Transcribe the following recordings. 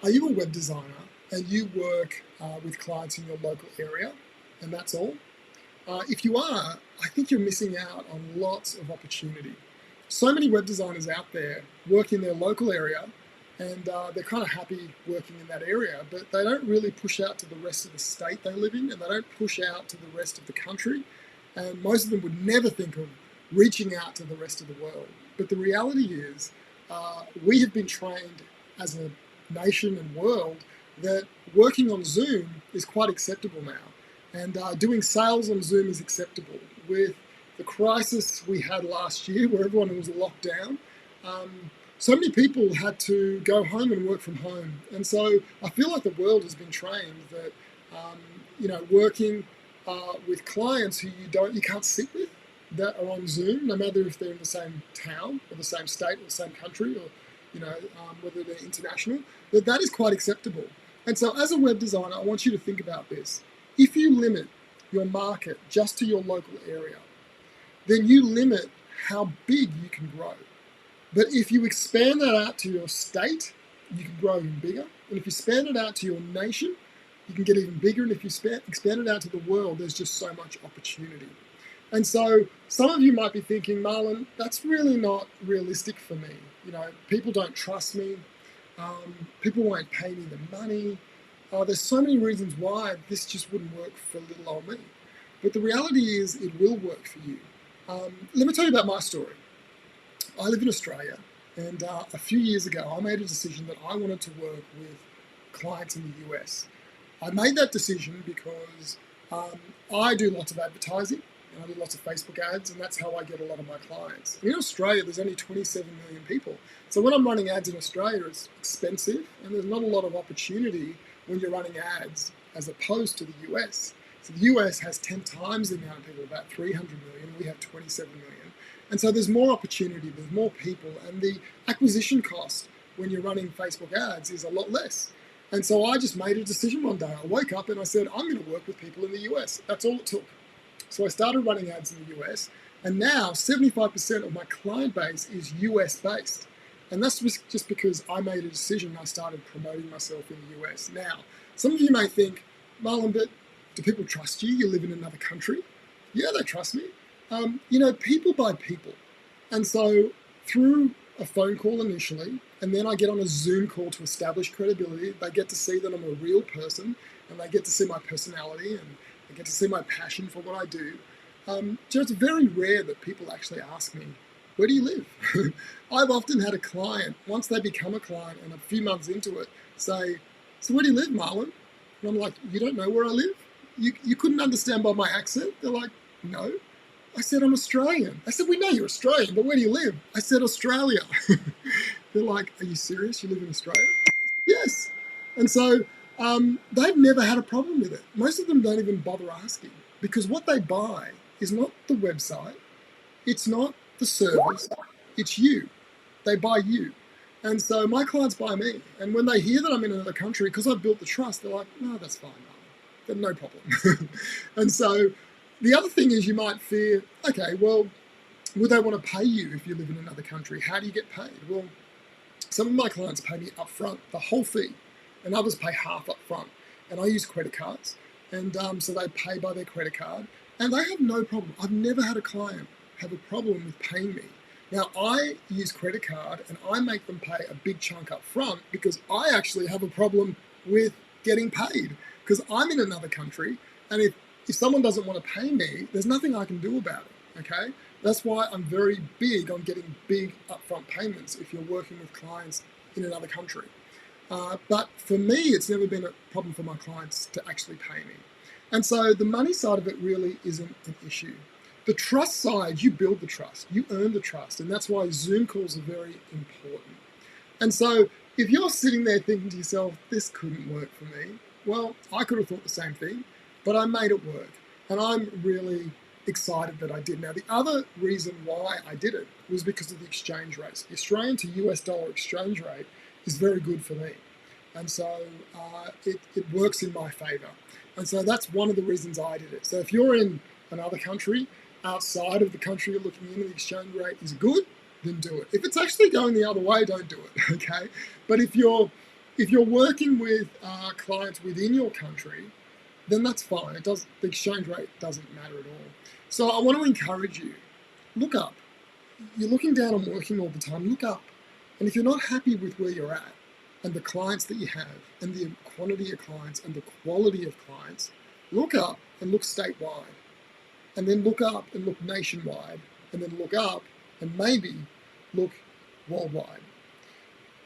Are you a web designer and you work with clients in your local area and that's all? If you are, I think you're missing out on lots of opportunity. So many web designers out there work in their local area and they're kind of happy working in that area, but they don't really push out to the rest of the state they live in and they don't push out to the rest of the country. And most of them would never think of reaching out to the rest of the world. But the reality is, we have been trained as a nation and world that working on Zoom is quite acceptable now. And doing sales on Zoom is acceptable. With the crisis we had last year where everyone was locked down, so many people had to go home and work from home. And so I feel like the world has been trained that, working with clients who you can't sit with that are on Zoom, no matter if they're in the same town or the same state or the same country or, whether they're international, that is quite acceptable. And so as a web designer, I want you to think about this. If you limit your market just to your local area, then you limit how big you can grow. But if you expand that out to your state, you can grow even bigger. And if you expand it out to your nation, you can get even bigger. And if you expand it out to the world, there's just so much opportunity. And so some of you might be thinking, Marlon, that's really not realistic for me. People don't trust me. People won't pay me the money. There's so many reasons why this just wouldn't work for little old me. But the reality is it will work for you. Let me tell you about my story. I live in Australia, and a few years ago, I made a decision that I wanted to work with clients in the US. I made that decision because I do lots of advertising, and I do lots of Facebook ads, and that's how I get a lot of my clients. And in Australia, there's only 27 million people. So when I'm running ads in Australia, it's expensive, and there's not a lot of opportunity when you're running ads as opposed to the US. So the US has 10 times the amount of people, about 300 million. We have 27 million. And so there's more opportunity, there's more people, and the acquisition cost when you're running Facebook ads is a lot less. And so I just made a decision one day. I woke up and I said, I'm going to work with people in the US. That's all it took. So I started running ads in the US, and now 75% of my client base is US based. And that's just because I made a decision and I started promoting myself in the US. Now, some of you may think, Marlon, but do people trust you? You live in another country? Yeah, they trust me. People buy people. And so through a phone call initially, and then I get on a Zoom call to establish credibility, they get to see that I'm a real person, and they get to see my personality, and they get to see my passion for what I do. It's very rare that people actually ask me, where do you live? I've often had a client, once they become a client and a few months into it, say, so where do you live, Marlon? And I'm like, you don't know where I live? You couldn't understand by my accent? They're like, no. I said, I'm Australian. I said, we know you're Australian, but where do you live? I said, Australia. They're like, are you serious? You live in Australia? Yes. And so they've never had a problem with it. Most of them don't even bother asking because what they buy is not the website. It's not the service. It's you. They buy you. And so my clients buy me. And when they hear that I'm in another country, because I've built the trust, they're like, no, that's fine. No problem. And so the other thing is you might fear, okay, well, would they want to pay you if you live in another country? How do you get paid? Well, some of my clients pay me up front, the whole fee, and others pay half up front. And I use credit cards, and so they pay by their credit card, and they have no problem. I've never had a client have a problem with paying me. Now, I use credit card, and I make them pay a big chunk up front because I actually have a problem with getting paid because I'm in another country, and if someone doesn't want to pay me, there's nothing I can do about it, okay? That's why I'm very big on getting big upfront payments if you're working with clients in another country. But for me, it's never been a problem for my clients to actually pay me. And so the money side of it really isn't an issue. The trust side, you build the trust, you earn the trust, and that's why Zoom calls are very important. And so if you're sitting there thinking to yourself, this couldn't work for me, well, I could have thought the same thing, but I made it work. And I'm really excited that I did. Now, the other reason why I did it was because of the exchange rates. The Australian to US dollar exchange rate is very good for me. And so it works in my favor. And so that's one of the reasons I did it. So if you're in another country, outside of the country you're looking in, the exchange rate is good, then do it. If it's actually going the other way, don't do it, okay? But if you're If you're working with clients within your country, then that's fine. The exchange rate doesn't matter at all. So I want to encourage you, look up. You're looking down and working all the time, look up. And if you're not happy with where you're at and the clients that you have and the quantity of clients and the quality of clients, look up and look statewide. And then look up and look nationwide. And then look up and maybe look worldwide.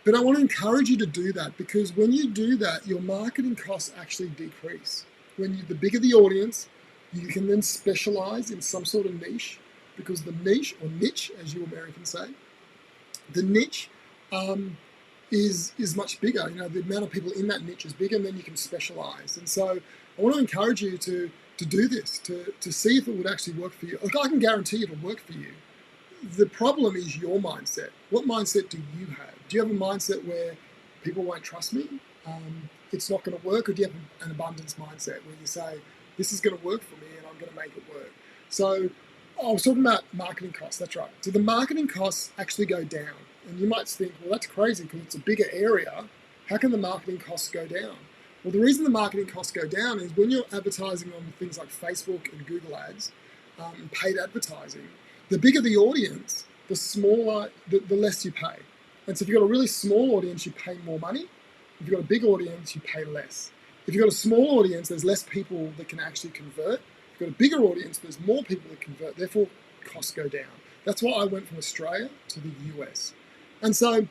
But I want to encourage you to do that, because when you do that, your marketing costs actually decrease. The bigger the audience, you can then specialize in some sort of niche, because the niche, or niche as you Americans say, the niche is much bigger. The amount of people in that niche is bigger, and then you can specialize. And so I want to encourage you to do this, to see if it would actually work for you. Like, I can guarantee it'll work for you. The problem is your mindset. What mindset do you have? Do you have a mindset where people won't trust me? It's not going to work? Or do you have an abundance mindset where you say, this is going to work for me and I'm going to make it work? So I was talking about marketing costs. That's right. So the marketing costs actually go down. And you might think, well, that's crazy because it's a bigger area. How can the marketing costs go down? Well, the reason the marketing costs go down is when you're advertising on things like Facebook and Google Ads, and paid advertising, the bigger the audience, the smaller, the less you pay. And so if you've got a really small audience, you pay more money. If you've got a big audience, you pay less. If you've got a small audience, there's less people that can actually convert. If you've got a bigger audience, there's more people that convert. Therefore, costs go down. That's why I went from Australia to the US. And so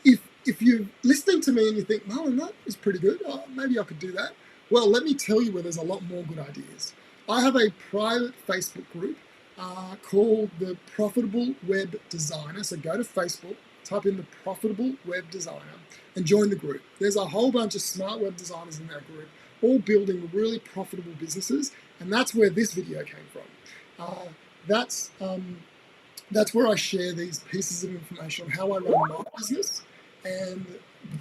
if you're listening to me and you think, Marlon, that is pretty good, maybe I could do that. Well, let me tell you where there's a lot more good ideas. I have a private Facebook group called the Profitable Web Designer. So go to Facebook, type in the Profitable Web Designer and join the group. There's a whole bunch of smart web designers in that group, all building really profitable businesses. And that's where this video came from. That's where I share these pieces of information on how I run my business. And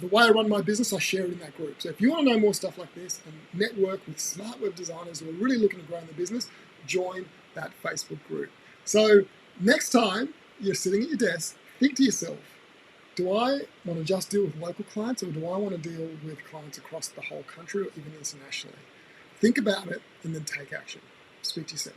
the way I run my business, I share it in that group. So if you want to know more stuff like this and network with smart web designers who are really looking to grow in their business, join that Facebook group. So next time you're sitting at your desk, think to yourself, do I want to just deal with local clients, or do I want to deal with clients across the whole country or even internationally? Think about it and then take action. Speak to you soon.